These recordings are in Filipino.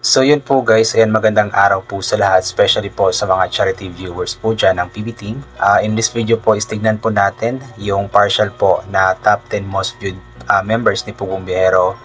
So yun po guys, ayan magandang araw po sa lahat, especially po sa mga charity viewers po dyan ng PB Team. In this video po is tignan po natin yung partial po na top 10 most viewed members ni Pugong Biyahero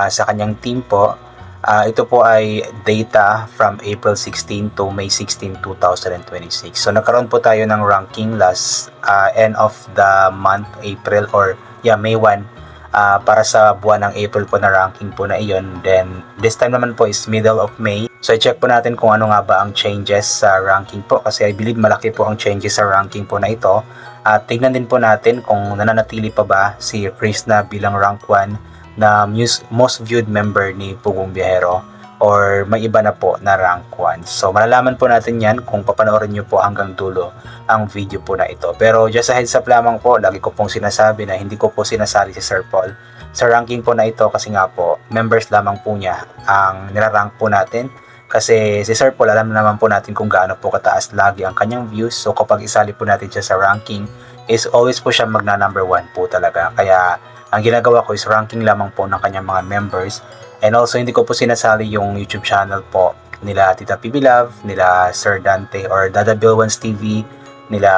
sa kanyang team po. Ito po ay data from April 16 to May 16, 2026. So nagkaroon po tayo ng ranking last end of the month April or May 1. Para sa buwan ng April po na ranking po na iyon. Then this time naman po is middle of May. So i-check po natin kung ano nga ba ang changes sa ranking po, kasi I believe malaki po ang changes sa ranking po na ito. At tignan din po natin kung nananatili pa ba si Krishna bilang rank 1 na most viewed member ni Pugong Biyahero, or may iba na po na rank 1. So malalaman po natin yan kung papanoorin nyo po hanggang dulo ang video po na ito. Pero just a heads up lamang po, lagi ko pong sinasabi na hindi ko po sinasali si Sir Paul sa ranking po na ito, kasi nga po members lamang po niya ang nirarank po natin. Kasi si Sir Paul, alam naman po natin kung gaano po kataas lagi ang kanyang views. So kapag isali po natin siya sa ranking, is always po siya magna number 1 po talaga. Kaya ang ginagawa ko is ranking lamang po ng kanyang mga members. And also hindi ko po sinasali yung YouTube channel po nila Tita PB Love, nila Sir Dante or Dada Bill Ones TV, nila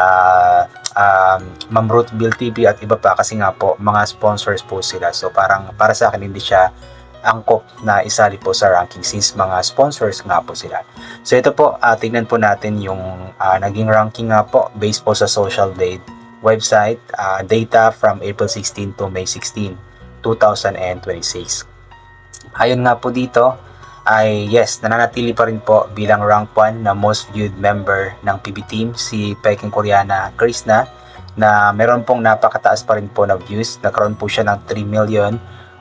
Ma'am Ruth Bill TV at iba pa, kasi nga po mga sponsors po sila. So parang para sa akin hindi siya angkop na isali po sa ranking since mga sponsors nga po sila. So ito po, tignan po natin yung naging ranking nga po based po sa Social Blade website, data from April 16 to May 16, 2026. Ayon nga po dito ay yes, nananatili pa rin po bilang rank 1 na most viewed member ng PB Team si Peking Koreana Krishna, na meron pong napakataas pa rin po na views. Nagkaroon po siya ng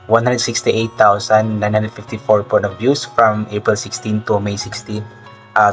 3,168,954 po na views from April 16 to May 16,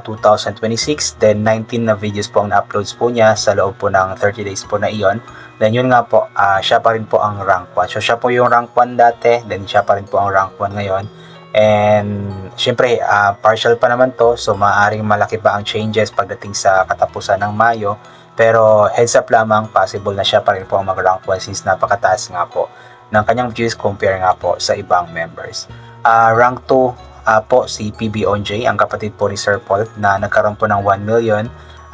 2026. Then 19 na videos po ang na-uploads po niya sa loob po ng 30 days po na iyon. Then yun nga po, siya pa rin po ang rank 1. So siya po yung rank 1 dati, then siya pa rin po ang rank 1 ngayon. And syempre, partial pa naman to, so maaaring malaki pa ang changes pagdating sa katapusan ng Mayo. Pero heads up lamang, possible na siya pa rin po ang mag-rank 1 since napakataas nga po ng kanyang views compare nga po sa ibang members. Rank 2 po si PB Onjay, ang kapatid po ni Sir Paul, na nagkaroon po ng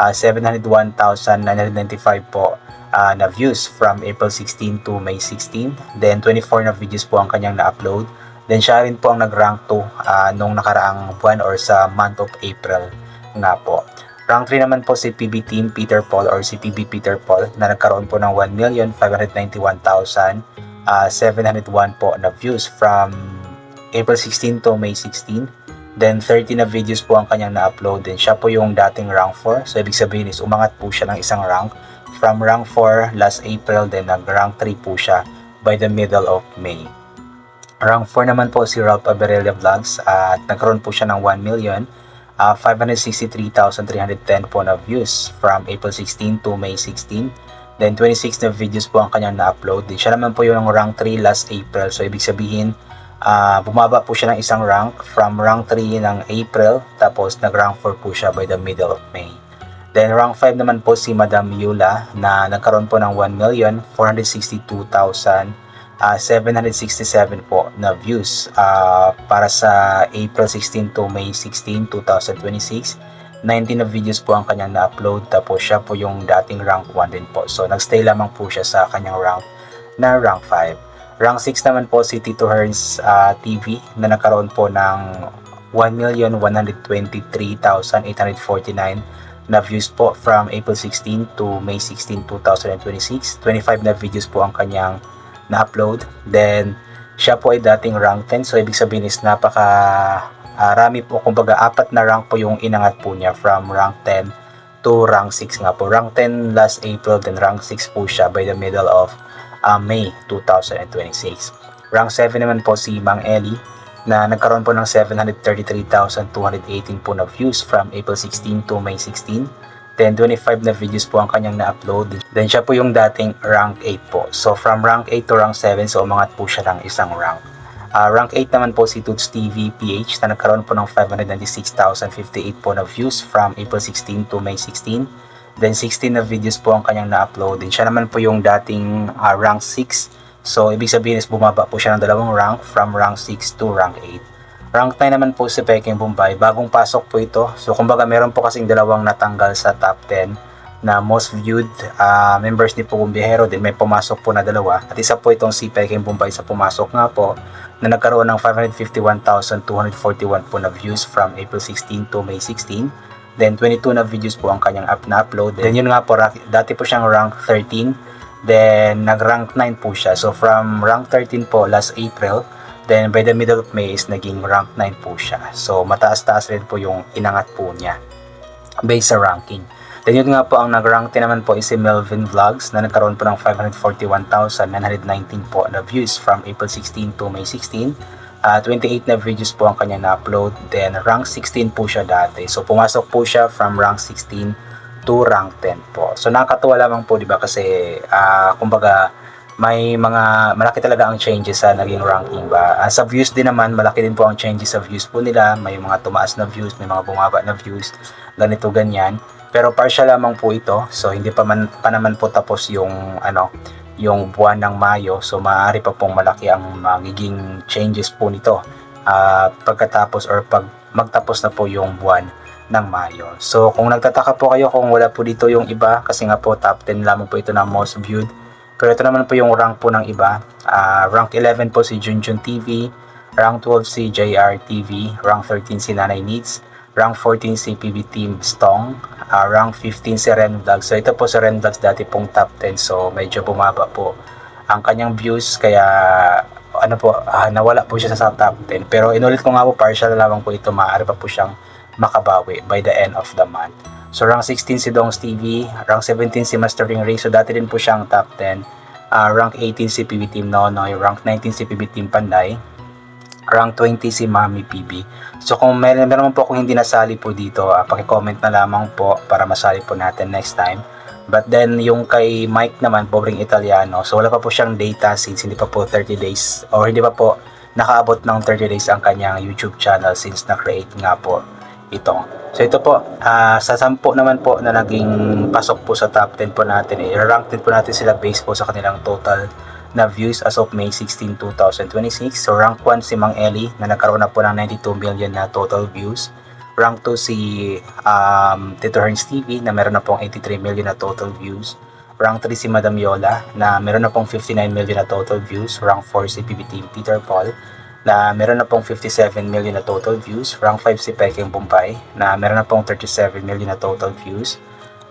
1,701,995 po na views from April 16 to May 16. Then 24 na videos po ang kanyang na-upload. Then siya rin po ang nag-rank 2 nung nakaraang buwan or sa month of April nga po. Rank 3 naman po si PB Team Peter Paul or si PB Peter Paul, na nagkaroon po ng 1,591,701 po na views from April 16 to May 16. Then 30 na videos po ang kanyang na-upload. Then siya po yung dating rank 4. So ibig sabihin is umangat po siya ng isang rank from rank 4 last April, then nag-rank 3 po siya by the middle of May. Rank 4 naman po si Ralph Aberella Vlogs at nagkaroon po siya ng 1,563,310 po na views from April 16 to May 16. Then 26 na videos po ang kanyang na-upload. Then siya naman po yung rank 3 last April. So ibig sabihin, bumaba po siya ng isang rank from rank 3 ng April, tapos nag-rank 4 po siya by the middle of May. Then rank 5 naman po si Madam Yula, na nagkaroon po ng 1,462,767 po na views para sa April 16 to May 16, 2026. 19 na videos po ang kanyang na-upload, tapos siya po yung dating rank 1 din po. So nagstay lamang po siya sa kanyang rank na rank 5. Rank 6 naman po si Tito Herns TV, na nagkaroon po ng 1,123,849 na views po from April 16 to May 16, 2026. 25 na videos po ang kanyang na-upload. Then siya po ay dating rank 10. So ibig sabihin is rami po, kumbaga 4 na rank po yung inangat po niya from rank 10 to rank 6 nga po. Rank 10 last April, then rank 6 po siya by the middle of May 2026. Rank 7 naman po si Mang Eli, na nagkaroon po ng 733,218 po na views from April 16 to May 16. Then 25 na videos po ang kanyang na-upload. Then siya po yung dating rank 8 po. So from rank 8 to rank 7, so umangat po siya ng isang rank. Rank 8 naman po si Toots TV PH, na nagkaroon po ng 596,058 po na views from April 16 to May 16. Then 16 na videos po ang kanyang na-upload. Then siya naman po yung dating rank 6. So ibig sabihin is bumaba po siya ng dalawang rank from rank 6 to rank 8. Rank 9 naman po si Peking Bombay. Bagong pasok po ito. So kumbaga meron po kasing dalawang natanggal sa top 10 na most viewed members ni Pugong Biyahero. Din may pumasok po na dalawa. At isa po itong si Peking Bombay sa pumasok nga po na nagkaroon ng 551,241 po na views from April 16 to May 16. Then 22 na videos po ang kanyang na-upload. Then yun nga po, dati po siyang rank 13. Then nag-rank 9 po siya. So from rank 13 po last April, then by the middle of May is naging rank 9 po siya. So mataas-taas rin po yung inangat po niya based sa ranking. Then yun nga po, ang nag-rank 10 naman po is si Melvin Vlogs na nagkaroon po ng 541,919 po na views from April 16 to May 16. 28 na videos po ang kanya na-upload. Then rank 16 po siya dati. So pumasok po siya from rank 16 to rank 10 po. So nakakatuwa lamang po, di ba, kasi kumbaga may mga malaki talaga ang changes sa naging ranking ba. Sa views din naman, malaki din po ang changes sa views po nila. May mga tumaas na views, may mga bumaba na views, ganito ganyan. Pero partial lamang po ito. So hindi pa naman po tapos yung yung buwan ng Mayo. So maaari pa pong malaki ang magiging changes po nito pagkatapos or pag magtapos na po yung buwan ng Mayo. So kung nagtataka po kayo kung wala po dito yung iba, kasi nga po top 10 lamang po ito na most viewed. Pero ito naman po yung rank po ng iba. Rank 11 po si Junjun TV, rank 12 si JR TV, rank 13 si Nanay Needs, rank 14 si PB Team Stong, rank 15 si Ren Vlogs. So ito po si Ren Vlogs, dati pong top 10, so medyo bumaba po ang kanyang views, kaya nawala po siya sa top 10. Pero inulit ko nga po, partial lamang po ito, maaari pa po siyang makabawi by the end of the month. So rank 16 si Dongs TV, rank 17 si Mastering Ray, so dati din po siyang top 10. Rank 18 si PB Team Nonoy, rank 19 si PB Team Panday, rank 20 si Mami PB. So kung meron po kung hindi nasali po dito, paki-comment na lamang po para masali po natin next time. But then yung kay Mike naman, Pobreng Italiano, so wala pa po siyang data since hindi pa po 30 days or hindi pa po nakaabot ng 30 days ang kanyang YouTube channel since na-create nga po ito. So ito po, sa 10 naman po na naging pasok po sa top 10 po natin, i-rank din po natin sila based po sa kanilang total na views as of May 16, 2026. So rank 1 si Mang Eli na nagkaroon na po ng 92 million na total views. Rank 2 si Tito Herns TV na meron na pong 83 million na total views. Rank 3 si Madam Yola na meron na pong 59 million na total views. Rank 4 si PBT Peter Paul na meron na pong 57 million na total views. Rank 5 si Peking Bombay na meron na pong 37 million na total views.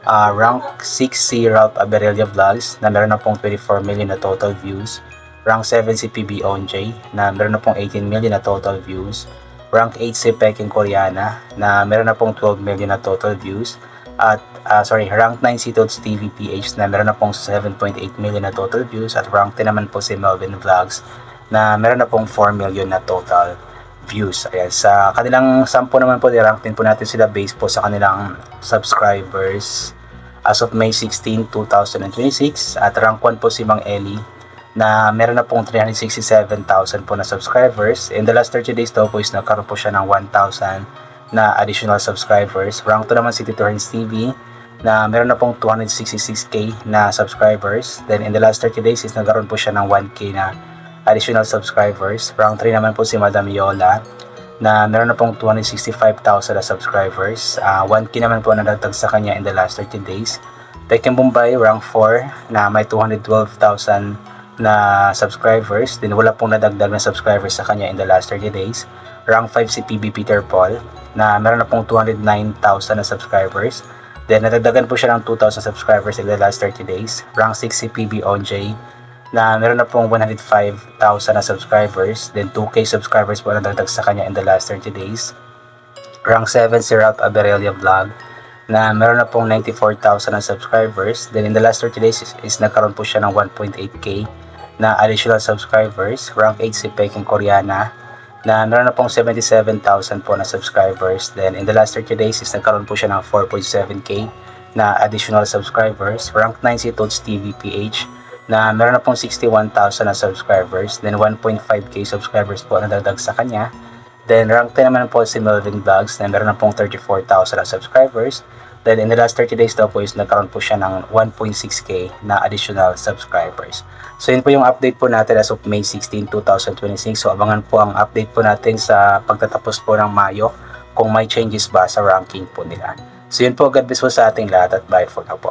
Rank 6 si Ralph Aberelia Vlogs na meron na pong 24 million na total views. Rank 7 si PB Onjay na meron na pong 18 million na total views. Rank 8 si Peking Koreana na meron na pong 12 million na total views. At rank 9 si Toads TV PH na meron na pong 7.8 million na total views. At rank 10 naman po si Melvin Vlogs na meron na pong 4 million na total views. Ayan, sa kanilang 10 naman po, i-rank din po natin sila based po sa kanilang subscribers as of May 16, 2026. At rank 1 po si Mang Eli na meron na pong 367,000 po na subscribers. In the last 30 days daw po is nagkaroon po siya ng 1,000 na additional subscribers. Rank 2 naman si Tito Herns TV na meron na pong 266k na subscribers. Then in the last 30 days is nagkaroon po siya ng 1k na additional subscribers. Rank 3 naman po si Madam Yola na meron na pong 265,000 na subscribers. 1k naman po nadagdag sa kanya in the last 30 days. Peking Bombay, rank 4 na may 212,000 na subscribers. Din wala pong nadagdag na subscribers sa kanya in the last 30 days. Rank 5 si PB Peter Paul na meron na pong 209,000 na subscribers. Then nadagdagan po siya ng 2,000 subscribers in the last 30 days. Rank 6 si PB Onjay na meron na pong 105,000 na subscribers. Then 2k subscribers po nadagdag sa kanya in the last 30 days. Rank 7 si Ralph Aberelia Vlog na meron na pong 94,000 na subscribers. Then in the last 30 days is nagkaroon po siya ng 1.8k na additional subscribers. Rank 8 si Peking Koreana na meron na pong 77,000 po na subscribers. Then in the last 30 days is nagkaroon po siya ng 4.7k na additional subscribers. Rank 9 si Toads TV PH na meron na pong 61,000 na subscribers. Then 1.5k subscribers po na dagdag sa kanya. Then rank 10 naman po si Melvin Vlogs na meron na pong 34,000 na subscribers. Then in the last 30 days daw po is nagkaroon po siya ng 1.6k na additional subscribers. So yun po yung update po natin as of May 16, 2026. So abangan po ang update po natin sa pagtatapos po ng Mayo kung may changes ba sa ranking po nila. So yun po, God bless po sa ating lahat at bye for now po.